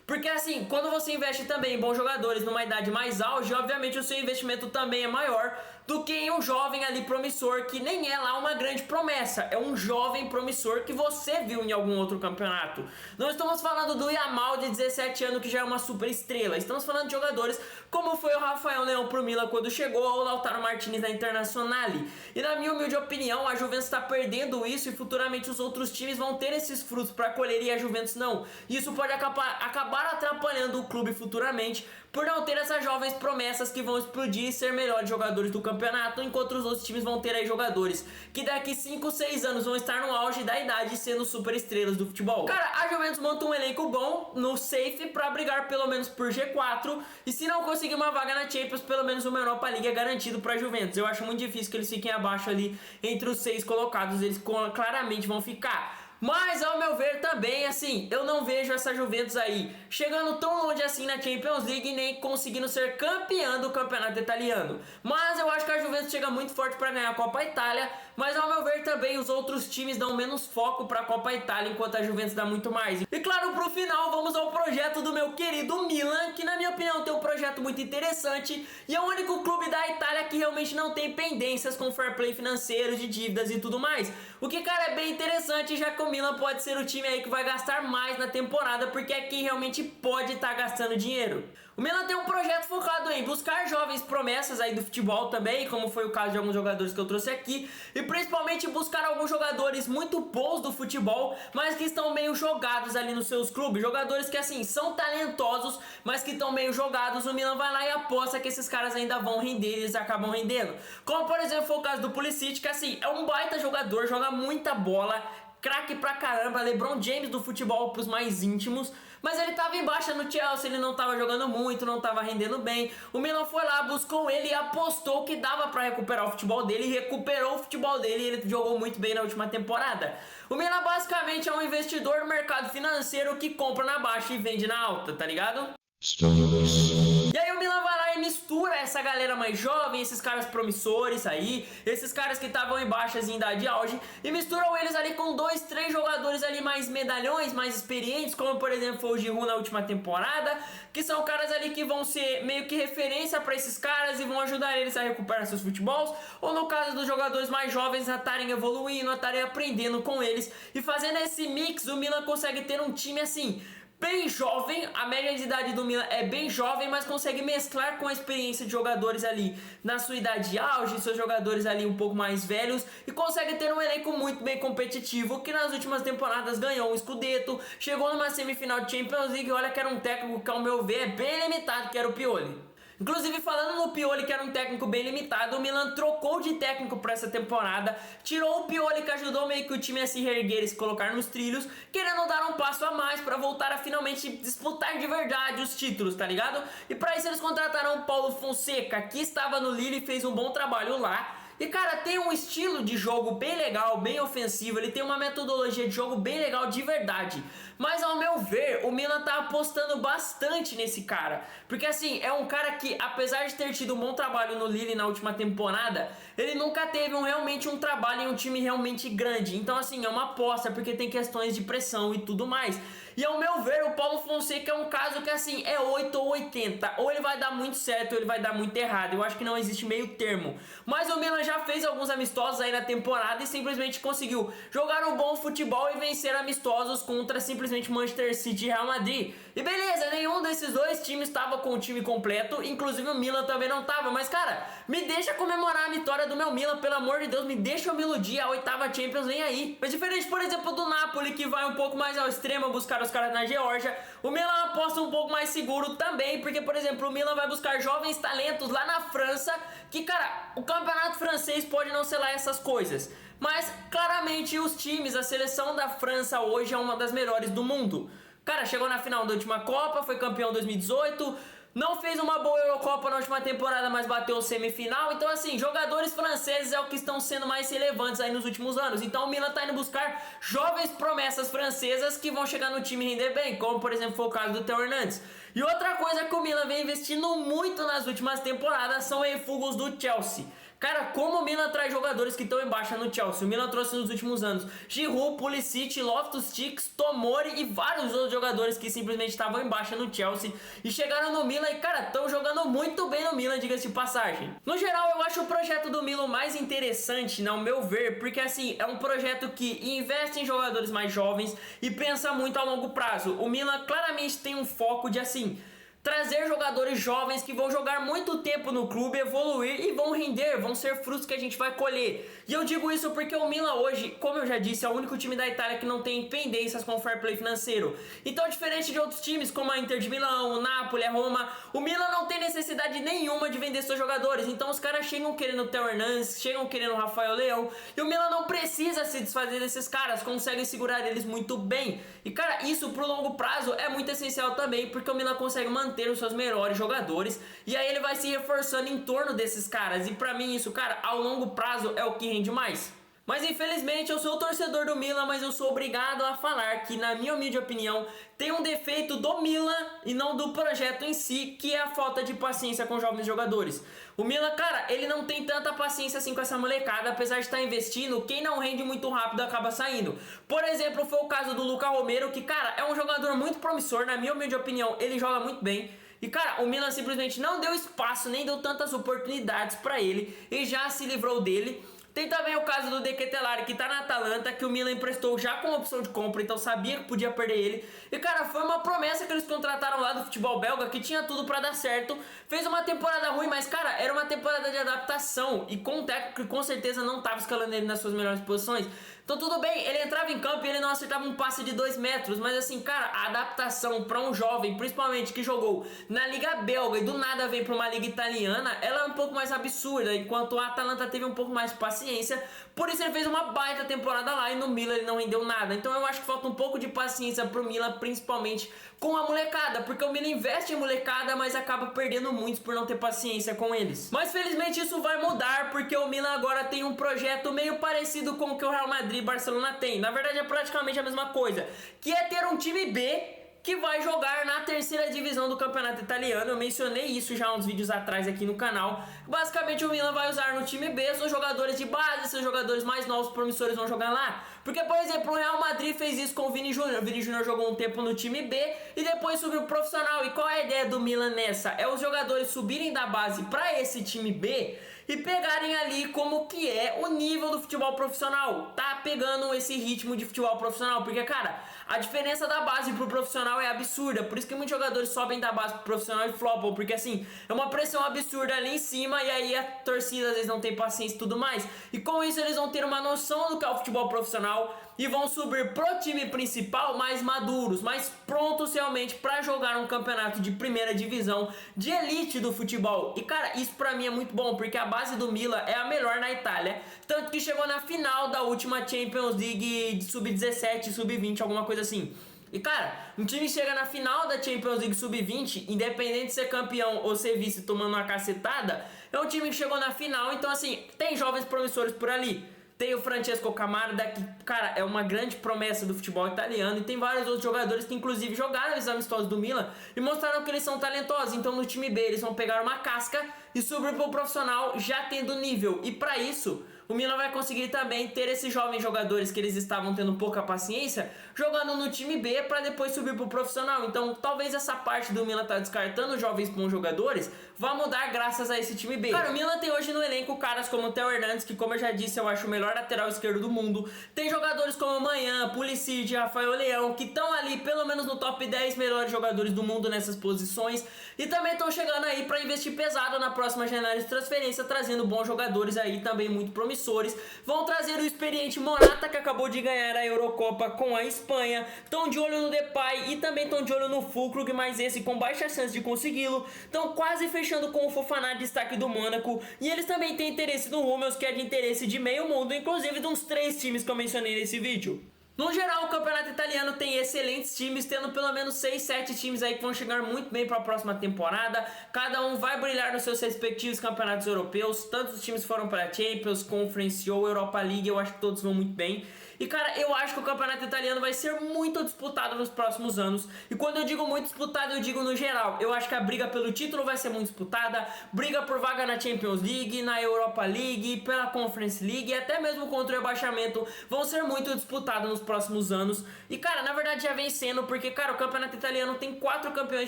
Porque assim, quando você investe também em bons jogadores numa idade mais auge, obviamente o seu investimento também é maior do que em um jovem ali promissor que nem é lá uma grande promessa. É um jovem promissor que você viu em algum outro campeonato. Não estamos falando do Yamal de 17 anos que já é uma super estrela. Estamos falando de jogadores como foi o Rafael Leão pro Milan quando chegou, ou o Lautaro Martinez na Internazionale. E na minha humilde opinião, a Juventus está perdendo isso e futuramente os outros times vão ter esses frutos para colher e a Juventus não. Isso pode acabar atrapalhando o clube futuramente por não ter essas jovens promessas que vão explodir e ser melhores jogadores do campeonato, enquanto os outros times vão ter aí jogadores que daqui 5, 6 anos vão estar no auge da idade sendo super estrelas do futebol. Cara, a Juventus monta um elenco bom no safe pra brigar pelo menos por G4 e se não conseguir uma vaga na Champions, pelo menos uma Europa League é garantido pra Juventus. Eu acho muito difícil que eles fiquem abaixo ali entre os 6 colocados, eles claramente vão ficar. Mas ao meu ver também, assim, eu não vejo essa Juventus aí chegando tão longe assim na Champions League nem conseguindo ser campeã do campeonato italiano. Mas eu acho que a Juventus chega muito forte para ganhar a Copa Itália, mas ao meu ver também os outros times dão menos foco para a Copa Itália, enquanto a Juventus dá muito mais. E claro, pro final vamos ao projeto do meu querido Milan, que na minha opinião tem um projeto muito interessante e é o único clube da Itália que realmente não tem pendências com fair play financeiro, de dívidas e tudo mais. O que, cara, é bem interessante, já que o Milan pode ser o time aí que vai gastar mais na temporada, porque é quem realmente pode estar gastando dinheiro. O Milan tem um projeto focado em buscar jovens promessas aí do futebol também, como foi o caso de alguns jogadores que eu trouxe aqui, e principalmente buscar alguns jogadores muito bons do futebol, mas que estão meio jogados ali nos seus clubes, jogadores que assim, são talentosos, mas que estão meio jogados. O Milan vai lá e aposta que esses caras ainda vão render, e eles acabam rendendo. Como por exemplo foi o caso do Pulisic, que assim, é um baita jogador, joga muita bola, craque pra caramba, LeBron James do futebol pros mais íntimos, mas ele tava em baixa no Chelsea, ele não tava jogando muito, não tava rendendo bem. O Milan foi lá, buscou ele e apostou que dava pra recuperar o futebol dele, e recuperou o futebol dele, e ele jogou muito bem na última temporada. O Milan basicamente é um investidor no mercado financeiro que compra na baixa e vende na alta, tá ligado? E aí o Milan vai lá e mistura essa galera mais jovem, esses caras promissores aí, esses caras que estavam em baixas em idade auge, e misturam eles ali com 2, 3 jogadores ali mais medalhões, mais experientes, como por exemplo foi o Giroud na última temporada, que são caras ali que vão ser meio que referência para esses caras e vão ajudar eles a recuperar seus futebols, ou no caso dos jogadores mais jovens a estarem evoluindo, a estarem aprendendo com eles, e fazendo esse mix o Milan consegue ter um time assim bem jovem. A média de idade do Milan é bem jovem, mas consegue mesclar com a experiência de jogadores ali na sua idade de auge, seus jogadores ali um pouco mais velhos, e consegue ter um elenco muito bem competitivo, que nas últimas temporadas ganhou um Scudetto, chegou numa semifinal de Champions League. Olha que era um técnico que ao meu ver é bem limitado, que era o Pioli. Inclusive, falando no Pioli, que era um técnico bem limitado, o Milan trocou de técnico para essa temporada, tirou o Pioli, que ajudou meio que o time a se reerguer e se colocar nos trilhos, querendo dar um passo a mais para voltar a finalmente disputar de verdade os títulos, tá ligado? E para isso eles contrataram o Paulo Fonseca, que estava no Lille e fez um bom trabalho lá. E cara, tem um estilo de jogo bem legal, bem ofensivo, ele tem uma metodologia de jogo bem legal de verdade. Mas ao meu ver, o Milan tá apostando bastante nesse cara, porque assim, é um cara que apesar de ter tido um bom trabalho no Lille na última temporada, ele nunca teve realmente um trabalho em um time realmente grande. Então assim, é uma aposta, porque tem questões de pressão e tudo mais. E ao meu ver, o Paulo Fonseca é um caso que assim, é 8 ou 80, ou ele vai dar muito certo ou ele vai dar muito errado. Eu acho que não existe meio termo. Mas o Milan já fez alguns amistosos aí na temporada e simplesmente conseguiu jogar um bom futebol e vencer amistosos contra simplesmente Manchester City e Real Madrid. E beleza, nenhum desses dois times estava com o time completo, inclusive o Milan também não estava. Mas cara, me deixa comemorar a vitória do meu Milan, pelo amor de Deus, me deixa eu me iludir, a 8ª Champions vem aí. Mas diferente, por exemplo, do Napoli, que vai um pouco mais ao extremo buscar os caras na Geórgia, o Milan aposta um pouco mais seguro também, porque por exemplo, o Milan vai buscar jovens talentos lá na França, que cara, o campeonato francês pode não ser lá essas coisas, mas claramente os times, a seleção da França hoje é uma das melhores do mundo. Cara, chegou na final da última Copa, foi campeão em 2018, não fez uma boa Eurocopa na última temporada, mas bateu o semifinal. Então assim, jogadores franceses é o que estão sendo mais relevantes aí nos últimos anos. Então o Milan tá indo buscar jovens promessas francesas que vão chegar no time e render bem, como por exemplo foi o caso do Theo Hernandes. E outra coisa que o Milan vem investindo muito nas últimas temporadas são refugos do Chelsea. Cara, como o Milan traz jogadores que estão em baixa no Chelsea. O Milan trouxe nos últimos anos Giroud, Pulisic, Loftus-Cheek, Tomori e vários outros jogadores que simplesmente estavam em baixa no Chelsea e chegaram no Milan e, cara, estão jogando muito bem no Milan, diga-se de passagem. No geral, eu acho o projeto do Milan mais interessante, ao meu ver, porque assim, é um projeto que investe em jogadores mais jovens e pensa muito a longo prazo. O Milan claramente tem um foco de assim, trazer jogadores jovens que vão jogar muito tempo no clube, evoluir e vão render, vão ser frutos que a gente vai colher. E eu digo isso porque o Milan hoje, como eu já disse, é o único time da Itália que não tem pendências com o fair play financeiro. Então, diferente de outros times como a Inter de Milão, o Napoli, a Roma, o Milan não tem necessidade nenhuma de vender seus jogadores. Então os caras chegam querendo o Theo Hernandes, chegam querendo o Rafael Leão, e o Milan não precisa se desfazer desses caras, conseguem segurar eles muito bem. E cara, isso pro longo prazo é muito essencial também, porque o Milan consegue manter os seus melhores jogadores e aí ele vai se reforçando em torno desses caras. E pra mim isso, cara, ao longo prazo é o que rende mais. Mas infelizmente eu sou o torcedor do Milan, mas eu sou obrigado a falar que, na minha humilde opinião, tem um defeito do Milan e não do projeto em si, que é a falta de paciência com jovens jogadores. O Milan, cara, ele não tem tanta paciência assim com essa molecada, apesar de estar investindo, quem não rende muito rápido acaba saindo. Por exemplo, foi o caso do Lucas Romero, que, cara, é um jogador muito promissor, na minha humilde opinião, ele joga muito bem. E cara, o Milan simplesmente não deu espaço, nem deu tantas oportunidades pra ele e já se livrou dele. Tem também o caso do De Ketelaere, que tá na Atalanta, que o Milan emprestou já com opção de compra, então sabia que podia perder ele. E cara, foi uma promessa que eles contrataram lá do futebol belga, que tinha tudo pra dar certo. Fez uma temporada ruim, mas cara, era uma temporada de adaptação, e com um técnico que com certeza não tava escalando ele nas suas melhores posições. Então tudo bem, ele entrava em campo e ele não acertava um passe de 2 metros, mas assim, cara, a adaptação pra um jovem, principalmente que jogou na Liga Belga e do nada veio pra uma Liga Italiana, ela é um pouco mais absurda, enquanto a Atalanta teve um pouco mais de paciência, por isso ele fez uma baita temporada lá e no Milan ele não rendeu nada. Então eu acho que falta um pouco de paciência pro Milan, principalmente com a molecada, porque o Milan investe em molecada, mas acaba perdendo muitos por não ter paciência com eles. Mas felizmente isso vai mudar, porque o Milan agora tem um projeto meio parecido com o que o Real Madrid e Barcelona tem. Na verdade é praticamente a mesma coisa, que é ter um time B que vai jogar na terceira divisão do campeonato italiano. Eu mencionei isso já uns vídeos atrás aqui no canal. Basicamente o Milan vai usar no time B seus jogadores de base, seus jogadores mais novos promissores vão jogar lá. Porque, por exemplo, o Real Madrid fez isso com o Vini Júnior. O Vini Júnior jogou um tempo no time B e depois subiu pro profissional. E qual é a ideia do Milan nessa? É os jogadores subirem da base para esse time B e pegarem ali como que é o nível do futebol profissional. Tá pegando esse ritmo de futebol profissional, porque, cara, a diferença da base pro profissional é absurda. Por isso que muitos jogadores sobem da base pro profissional e flopam, porque assim, é uma pressão absurda ali em cima e aí a torcida às vezes não tem paciência e tudo mais. E com isso eles vão ter uma noção do que é o futebol profissional e vão subir pro time principal mais maduros, mais prontos realmente pra jogar um campeonato de primeira divisão, de elite do futebol. E cara, isso pra mim é muito bom, porque a base do Milan é a melhor na Itália, tanto que chegou na final da última Champions League de sub-17, sub-20, alguma coisa assim. E cara, um time chega na final da Champions League sub-20, independente de ser campeão ou ser vice tomando uma cacetada, é um time que chegou na final, então assim, tem jovens promissores por ali. Tem o Francesco Camarda, que, cara, é uma grande promessa do futebol italiano. E tem vários outros jogadores que, inclusive, jogaram os amistosos do Milan e mostraram que eles são talentosos. Então, no time B, eles vão pegar uma casca e subir pro profissional já tendo nível. E para isso, o Milan vai conseguir também ter esses jovens jogadores que eles estavam tendo pouca paciência, jogando no time B para depois subir pro profissional. Então, talvez essa parte do Milan tá descartando jovens bons jogadores vai mudar graças a esse time B. Cara, o Milan tem hoje no elenco caras como o Theo Hernandes, que, como eu já disse, eu acho o melhor lateral esquerdo do mundo. Tem jogadores como Manhã, Pulisic, Rafael Leão, que estão ali pelo menos no top 10 melhores jogadores do mundo nessas posições. E também estão chegando aí para investir pesado na próxima janela de transferência, trazendo bons jogadores aí também muito promissores. Vão trazer o experiente Morata, que acabou de ganhar a Eurocopa com a Espanha. Estão de olho no Depay e também estão de olho no Füllkrug, mas esse com baixa chance de consegui-lo. Estão quase fechando com o Fofana, destaque do Mônaco. E eles também têm interesse no Hummels, que é de interesse de meio mundo, inclusive de uns 3 times que eu mencionei nesse vídeo. No geral, o campeonato italiano tem excelentes times, tendo pelo menos 6, 7 times aí que vão chegar muito bem para a próxima temporada. Cada um vai brilhar nos seus respectivos campeonatos europeus. Tantos times foram para a Champions, Conference ou Europa League, eu acho que todos vão muito bem. E cara, eu acho que o campeonato italiano vai ser muito disputado nos próximos anos. E quando eu digo muito disputado, eu digo no geral. Eu acho que a briga pelo título vai ser muito disputada, briga por vaga na Champions League, na Europa League, pela Conference League e até mesmo contra o rebaixamento vão ser muito disputados nos próximos anos. E cara, na verdade já vem sendo, porque cara, o campeonato italiano tem 4 campeões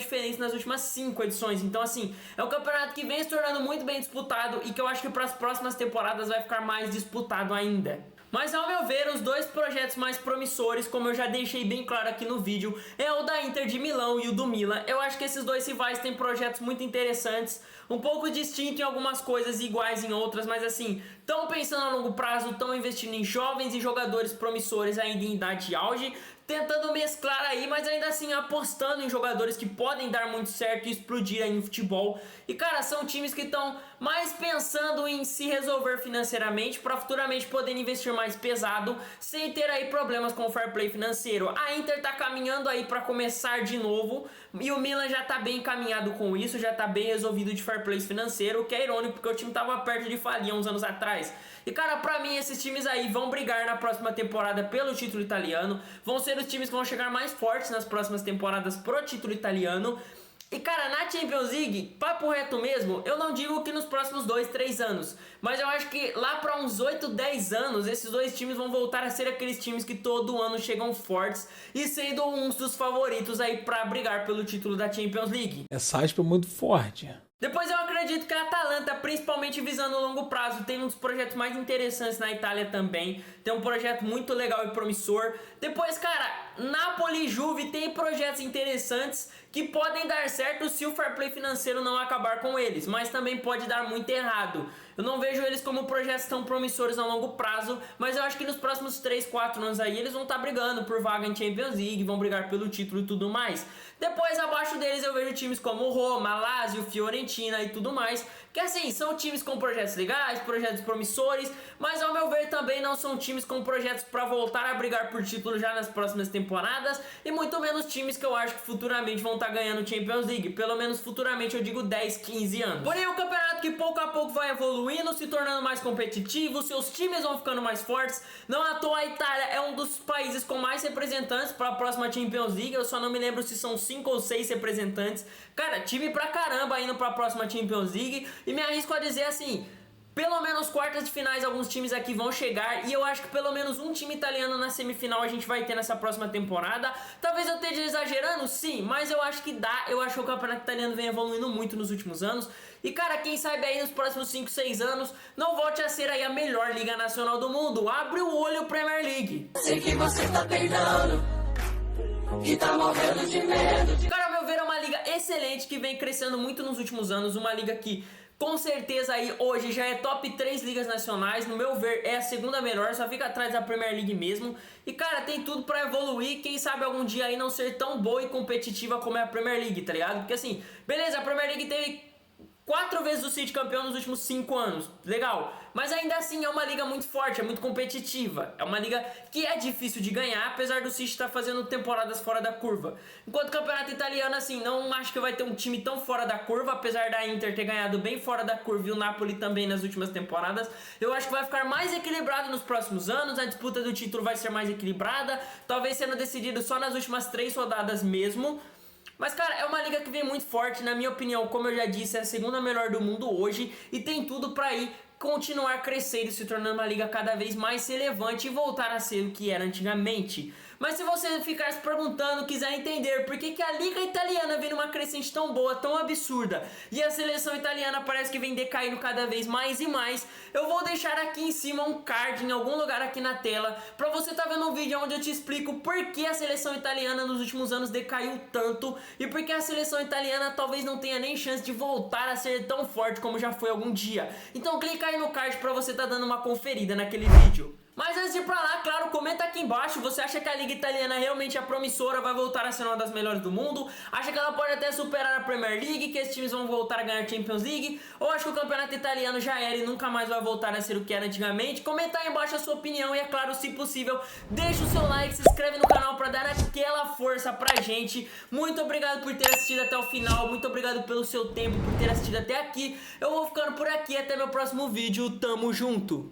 diferentes nas últimas 5 edições. Então assim, é um campeonato que vem se tornando muito bem disputado e que eu acho que para as próximas temporadas vai ficar mais disputado ainda. Mas ao meu ver, os dois projetos mais promissores, como eu já deixei bem claro aqui no vídeo, é o da Inter de Milão e o do Milan. Eu acho que esses dois rivais têm projetos muito interessantes, um pouco distintos em algumas coisas e iguais em outras, mas assim, estão pensando a longo prazo, estão investindo em jovens e jogadores promissores ainda em idade de auge, tentando mesclar aí, mas ainda assim apostando em jogadores que podem dar muito certo e explodir aí no futebol. E cara, são times que estão mais pensando em se resolver financeiramente para futuramente poder investir mais pesado, sem ter aí problemas com o fair play financeiro. A Inter tá caminhando aí para começar de novo, e o Milan já tá bem encaminhado com isso, já tá bem resolvido de fair play financeiro, o que é irônico porque o time tava perto de falir uns anos atrás. E cara, pra mim esses times aí vão brigar na próxima temporada pelo título italiano, vão ser os times que vão chegar mais fortes nas próximas temporadas pro título italiano. E cara, na Champions League, papo reto mesmo, eu não digo que nos próximos 2, 3 anos, mas eu acho que lá pra uns 8, 10 anos, esses dois times vão voltar a ser aqueles times que todo ano chegam fortes e sendo uns dos favoritos aí pra brigar pelo título da Champions League. Essa aspa é muito forte. Depois eu acredito que a Atalanta, principalmente visando o longo prazo, tem um dos projetos mais interessantes na Itália também. Tem um projeto muito legal e promissor. Depois, cara, Napoli e Juve tem projetos interessantes que podem dar certo se o fair play financeiro não acabar com eles, mas também pode dar muito errado. Eu não vejo eles como projetos tão promissores a longo prazo, mas eu acho que nos próximos 3, 4 anos aí eles vão estar brigando por vaga em Champions League, vão brigar pelo título e tudo mais. Depois, abaixo deles, eu vejo times como Roma, Lazio, Fiorentina e tudo mais, que assim, são times com projetos legais, projetos promissores, mas ao meu ver também não são times com projetos para voltar a brigar por título já nas próximas temporadas, e muito menos times que eu acho que futuramente vão estar ganhando Champions League, pelo menos futuramente eu digo 10, 15 anos. Porém é um campeonato que pouco a pouco vai evoluindo, se tornando mais competitivo, seus times vão ficando mais fortes. Não à toa a Itália é um dos países com mais representantes para a próxima Champions League, eu só não me lembro se são 5 ou 6 representantes. Cara, time pra caramba indo para a próxima Champions League, e me arrisco a dizer assim, pelo menos quartas de finais alguns times aqui vão chegar, e eu acho que pelo menos um time italiano na semifinal a gente vai ter nessa próxima temporada. Talvez eu esteja exagerando, sim, mas eu acho que dá. Eu acho que o campeonato italiano vem evoluindo muito nos últimos anos, e cara, quem sabe aí nos próximos 5, 6 anos não volte a ser aí a melhor liga nacional do mundo. Abre o olho, Premier League. Sei que você tá treinando e tá morrendo de medo. Cara, ao meu ver é uma liga excelente que vem crescendo muito nos últimos anos, uma liga que com certeza aí hoje já é top 3 ligas nacionais, no meu ver é a segunda melhor, só fica atrás da Premier League mesmo. E cara, tem tudo pra evoluir, quem sabe algum dia aí não ser tão boa e competitiva como é a Premier League, tá ligado? Porque assim, beleza, a Premier League teve 4 vezes o City campeão nos últimos 5 anos, legal, mas ainda assim é uma liga muito forte, é muito competitiva, é uma liga que é difícil de ganhar, apesar do City estar fazendo temporadas fora da curva. Enquanto o campeonato italiano, assim, não acho que vai ter um time tão fora da curva, apesar da Inter ter ganhado bem fora da curva e o Napoli também nas últimas temporadas. Eu acho que vai ficar mais equilibrado nos próximos anos, a disputa do título vai ser mais equilibrada, talvez sendo decidido só nas últimas 3 rodadas mesmo. Mas cara, é uma liga que vem muito forte, na minha opinião, como eu já disse, é a segunda melhor do mundo hoje e tem tudo pra ir continuar crescendo e se tornando uma liga cada vez mais relevante e voltar a ser o que era antigamente. Mas se você ficar se perguntando, quiser entender por que a liga italiana vem numa crescente tão boa, tão absurda, e a seleção italiana parece que vem decaindo cada vez mais e mais, eu vou deixar aqui em cima um card em algum lugar aqui na tela, pra você tá vendo um vídeo onde eu te explico por que a seleção italiana nos últimos anos decaiu tanto, e por que a seleção italiana talvez não tenha nem chance de voltar a ser tão forte como já foi algum dia. Então clica aí no card pra você tá dando uma conferida naquele vídeo. Mas antes de ir pra lá, claro, comenta aqui embaixo, você acha que a liga italiana realmente é promissora, vai voltar a ser uma das melhores do mundo? Acha que ela pode até superar a Premier League, que esses times vão voltar a ganhar Champions League? Ou acha que o campeonato italiano já era e nunca mais vai voltar a ser o que era antigamente? Comenta aí embaixo a sua opinião e, é claro, se possível, deixa o seu like, se inscreve no canal pra dar aquela força pra gente. Muito obrigado por ter assistido até o final, muito obrigado pelo seu tempo, por ter assistido até aqui. Eu vou ficando por aqui, até meu próximo vídeo, tamo junto!